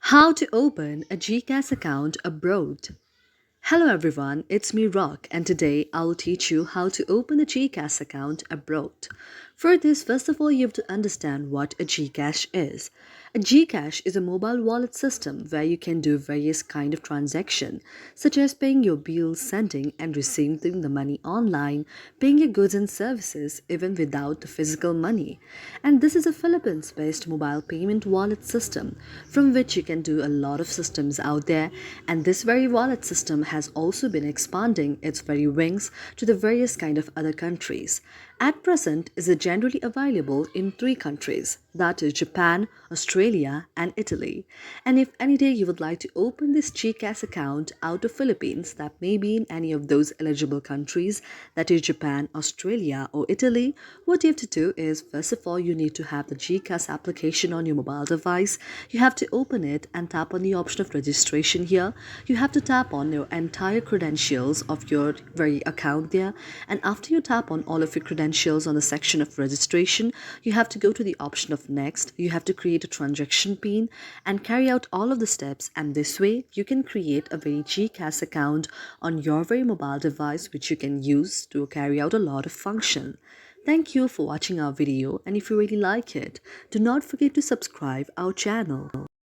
How to open a GCash account abroad. Hello everyone, it's me Rock and today I will teach you how to open a GCash account abroad. For this, first of all, you have to understand what a GCash is. A GCash is a mobile wallet system where you can do various kind of transaction such as paying your bills, sending and receiving the money online, paying your goods and services even without the physical money. And this is a Philippines-based mobile payment wallet system from which you can do a lot of systems out there, and this very wallet system has also been expanding its very wings to the various kind of other countries. At present, is it generally available in three countries, that is Japan, Australia, and Italy. And if any day you would like to open this GCash account out of Philippines, that may be in any of those eligible countries, that is Japan, Australia, or Italy, what you have to do is first of all you need to have the GCash application on your mobile device. You have to open it and tap on the option of registration here. You have to tap on your entire credentials of your very account there, and after you tap on all of your credentials on the section of registration, you have to go to the option of next. You have to create a transaction pin and carry out all of the steps, and this way you can create a very GCash account on your very mobile device which you can use to carry out a lot of function. Thank you for watching our video, and if you really like it, do not forget to subscribe our channel.